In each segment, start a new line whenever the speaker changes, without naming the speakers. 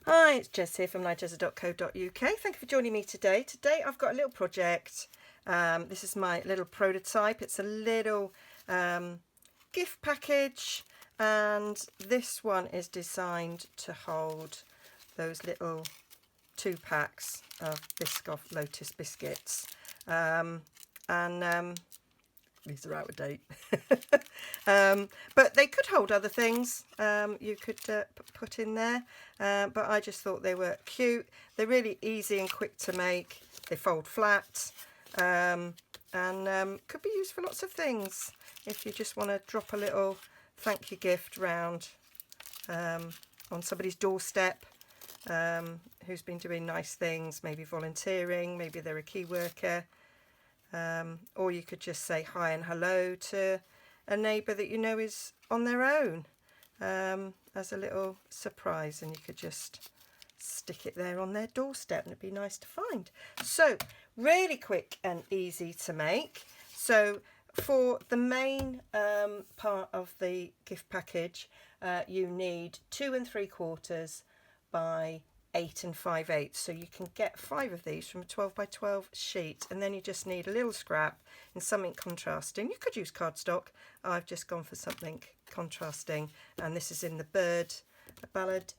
Hi, it's Jess here from Nigezza.co.uk. Thank you for joining me today. Today I've got a little project. This is my little prototype. It's a little gift package, and this one is designed to hold those little 2 packs of Lotus biscuits. These are out of date. But they could hold other things you could put in there. But I just thought they were cute. They're really easy and quick to make. They fold flat and could be used for lots of things. If you just want to drop a little thank you gift round on somebody's doorstep who's been doing nice things, maybe volunteering, maybe they're a key worker. Or you could just say hi and hello to a neighbour that you know is on their own as a little surprise, and you could just stick it there on their doorstep and it'd be nice to find. So really quick and easy to make. So for the main part of the gift package, you need 2 3/4 by 8 5/8, so you can get 5 of these from a 12 by 12 sheet, and then you just need a little scrap and something contrasting. You could use cardstock. I've just gone for something contrasting, and this is in the Ballad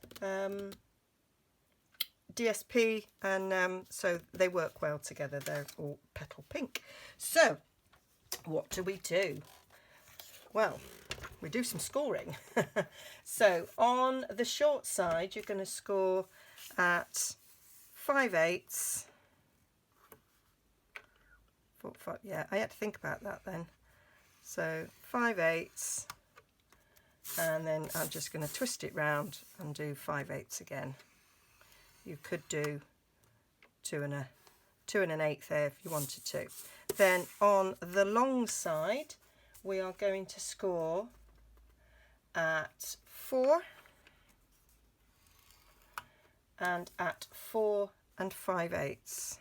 DSP, and so they work well together. They're all petal pink. So what do? Well, we do some scoring. So on the short side, you're going to score at 5/8. Yeah, I had to think about that then. So 5/8, and then I'm just going to twist it round and do 5/8 again. You could do 2 1/8 there if you wanted to. Then on the long side, we are going to score at 4 and at 4 5/8,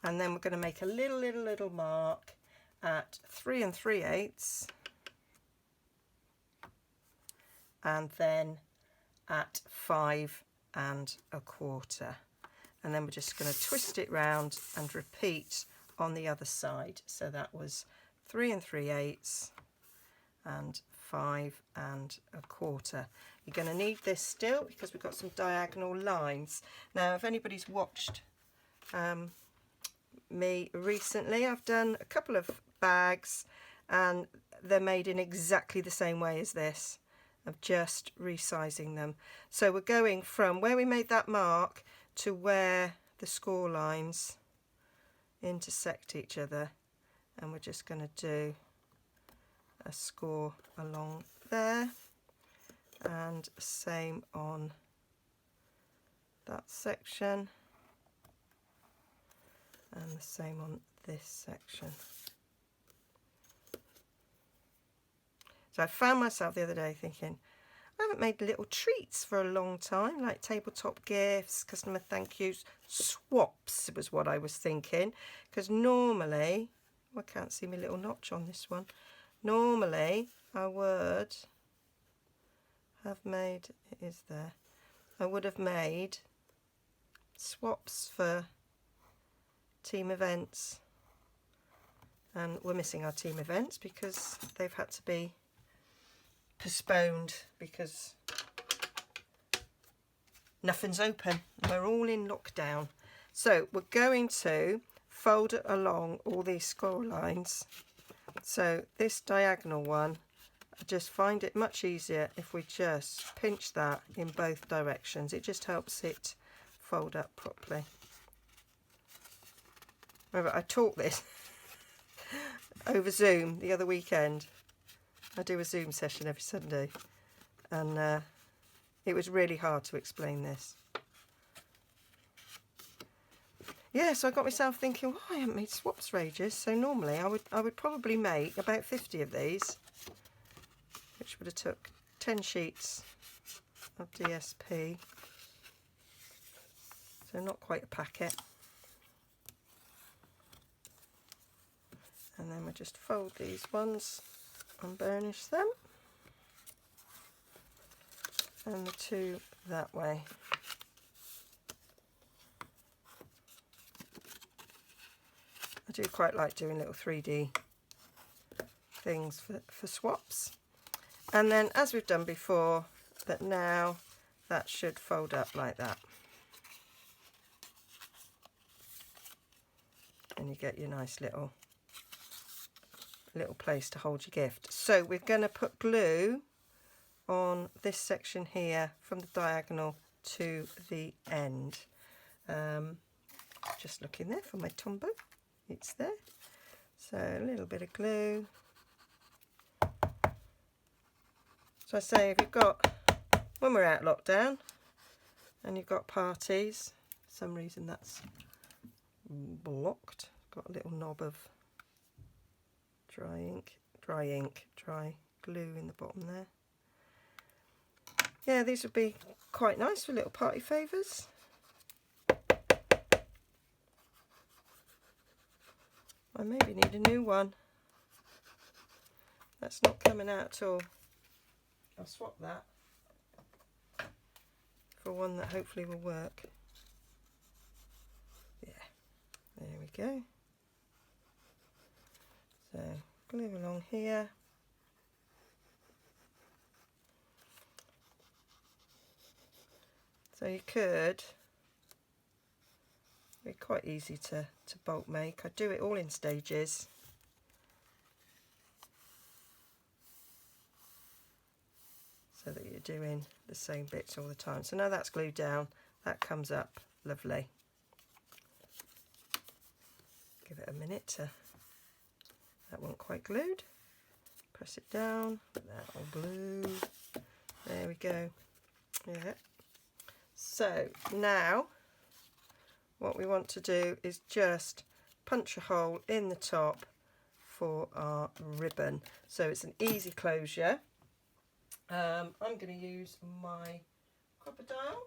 and then we're going to make a little mark at 3 3/8, and then at 5 1/4, and then we're just going to twist it round and repeat on the other side. So that was 3 3/8 and 5 1/4. You're going to need this still because we've got some diagonal lines. Now, if anybody's watched me recently, I've done a couple of bags and they're made in exactly the same way as this. I'm just resizing them. So we're going from where we made that mark to where the score lines intersect each other, and we're just going to do a score along there, and same on that section, and the same on this section. So I found myself the other day thinking, I haven't made little treats for a long time, like tabletop gifts, customer thank yous, swaps was what I was thinking, because normally, I can't see my little notch on this one. Normally, I would have made, it is there, I would have made swaps for team events, and we're missing our team events because they've had to be postponed because nothing's open. We're all in lockdown. So we're going to fold it along all these score lines. So this diagonal one, I just find it much easier if we just pinch that in both directions. It just helps it fold up properly. Remember, I taught this over Zoom the other weekend. I do a Zoom session every Sunday, and it was really hard to explain this. Yeah, so I got myself thinking, well, I haven't made swaps for ages, so normally I would probably make about 50 of these, which would have took 10 sheets of DSP, so not quite a packet. And then we just fold these ones and burnish them. and the 2 that way. I do quite like doing little 3D things for swaps. And then, as we've done before, but now that should fold up like that. And you get your nice little place to hold your gift. So we're going to put glue on this section here from the diagonal to the end. Just looking there for my Tombow. It's there. So a little bit of glue. So I say, if you've got, when we're out lockdown and you've got parties, for some reason that's blocked, got a little knob of dry glue in the bottom there. Yeah, these would be quite nice for little party favours. I maybe need a new one. That's not coming out at all. I'll swap that for one that hopefully will work. Yeah, there we go. So glue along here. So you could, be quite easy to bulk make. I do it all in stages. So that you're doing the same bits all the time. So now that's glued down, that comes up lovely. Give it a minute to, that wasn't quite glued. Press it down, that will glue. There we go. Yeah. So now what we want to do is just punch a hole in the top for our ribbon. So it's an easy closure. I'm going to use my crocodile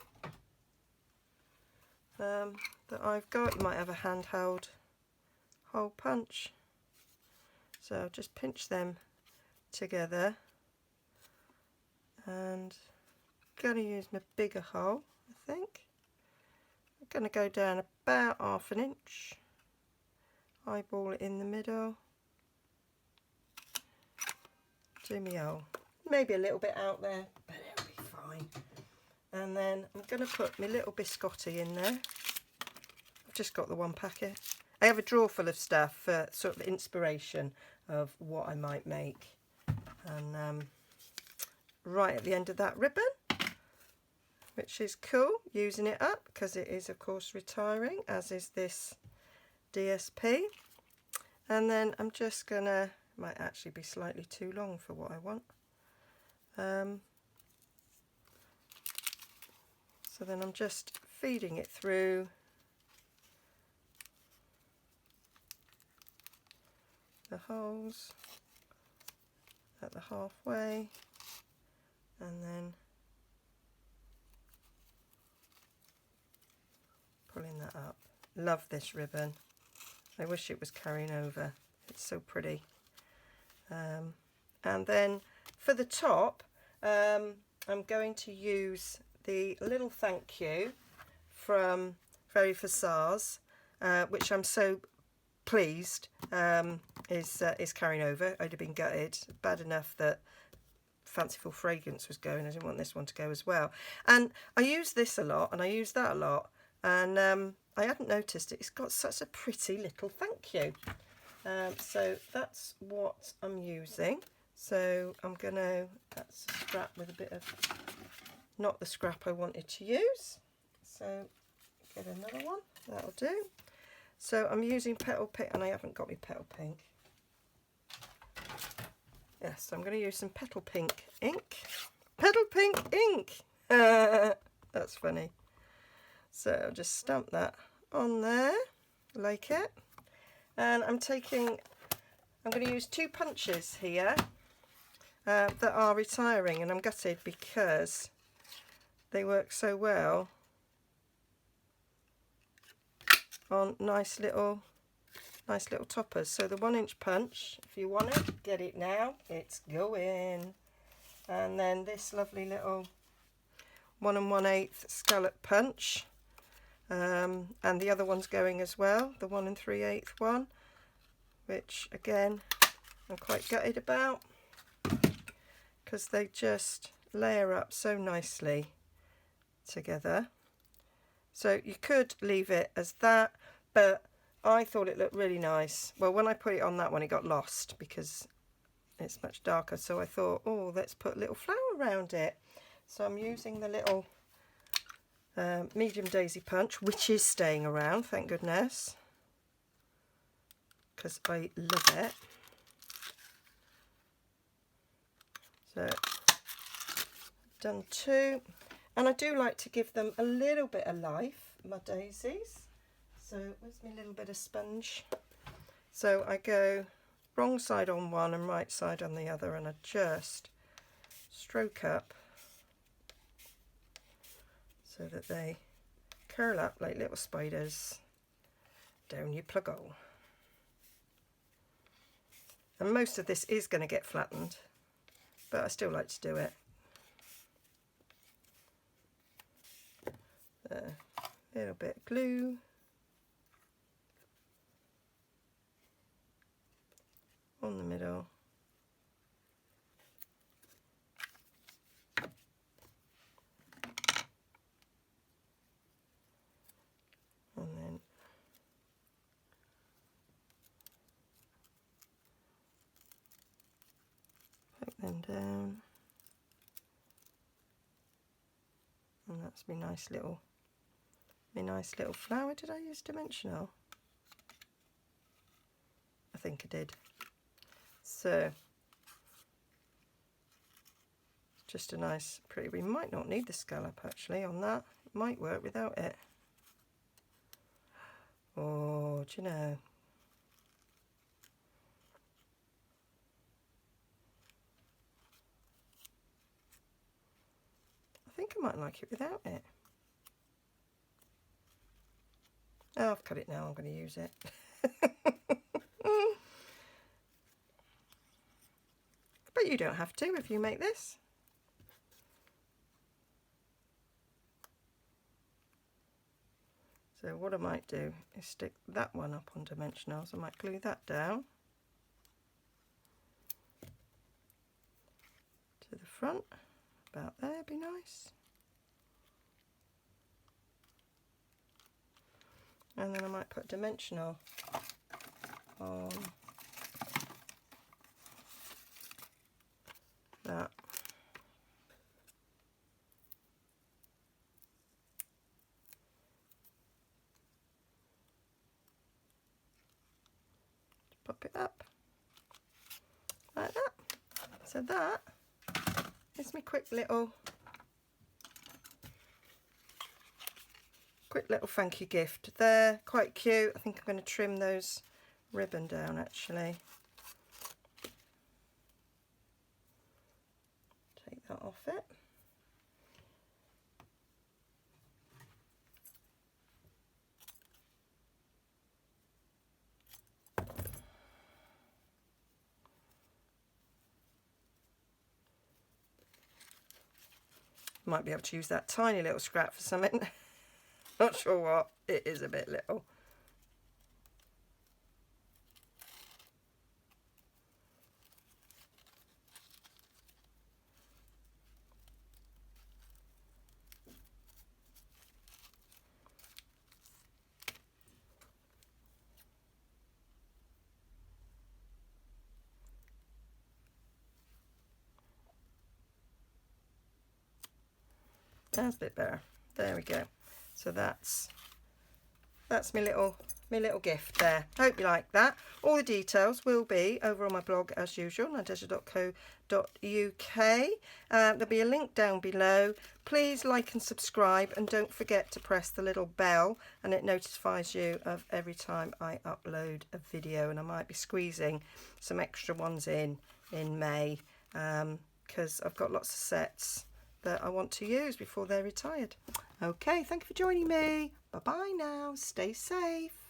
that I've got. You might have a handheld hole punch. So I'll just pinch them together and going to use my bigger hole, I think. I'm going to go down about 1/2 inch, eyeball it in the middle, do my hole. Maybe a little bit out there, but it'll be fine. And then I'm going to put my little biscotti in there. I've just got the 1 packet. I have a drawer full of stuff for sort of inspiration of what I might make. And right at the end of that ribbon, which is cool, using it up because it is of course retiring, as is this DSP. And then I'm just gonna, might actually be slightly too long for what I want. So then I'm just feeding it through the holes at the halfway, and then pulling that up. Love this ribbon. I wish it was carrying over. It's so pretty. And then for the top, I'm going to use the little thank you from Very Facades, which I'm so pleased is carrying over. I'd have been gutted. Bad enough that Fanciful Fragrance was going. I didn't want this one to go as well. And I use this a lot, and I use that a lot. And I hadn't noticed it. It's got such a pretty little thank you. So that's what I'm using. So I'm going to, that's a scrap with a bit of, not the scrap I wanted to use. So get another one, that'll do. So I'm using Petal Pink, and I haven't got my Petal Pink. Yes, so I'm going to use some Petal Pink ink. Petal Pink ink! That's funny. So I'll just stamp that on there, like it. And I'm going to use 2 punches here that are retiring, and I'm gutted because they work so well on nice little toppers. So the 1-inch punch, if you want it, get it now, it's going. And then this lovely little 1 1/8 scallop punch, and the other one's going as well, the 1 3/8 one, which again I'm quite gutted about because they just layer up so nicely together. So you could leave it as that, but I thought it looked really nice. Well, when I put it on that one, it got lost because it's much darker. So I thought, oh, let's put a little flower around it. So I'm using the little medium daisy punch, which is staying around, thank goodness, because I love it. So done 2, and I do like to give them a little bit of life, my daisies. So where's my little bit of sponge? So I go wrong side on one and right side on the other, and I just stroke up so that they curl up like little spiders. Down you pluggo. And most of this is going to get flattened, but I still like to do it. There, a little bit of glue. On the middle. And then poke them down. And that's my nice little flower. Did I use dimensional? I think I did. So just a nice pretty, we might not need the scallop actually on that. It might work without it. Oh, do you know? I think I might like it without it. Oh, I've cut it now, I'm going to use it. But you don't have to if you make this. So what I might do is stick that one up on dimensionals. I might glue that down to the front, about there, be nice. And then I might put dimensional on that. Pop it up like that. So that is my quick little funky gift there. Quite cute. I think I'm going to trim those ribbon down actually. Take that off it. Might be able to use that tiny little scrap for something. Not sure what. It is a bit little. That's a bit better. There we go. So that's my little gift there. Hope you like that. All the details will be over on my blog as usual, nigezza.co.uk. There'll be a link down below. Please like and subscribe, and don't forget to press the little bell, and it notifies you of every time I upload a video. And I might be squeezing some extra ones in May, because I've got lots of sets that I want to use before they're retired. Okay, thank you for joining me. Bye bye now. Stay safe.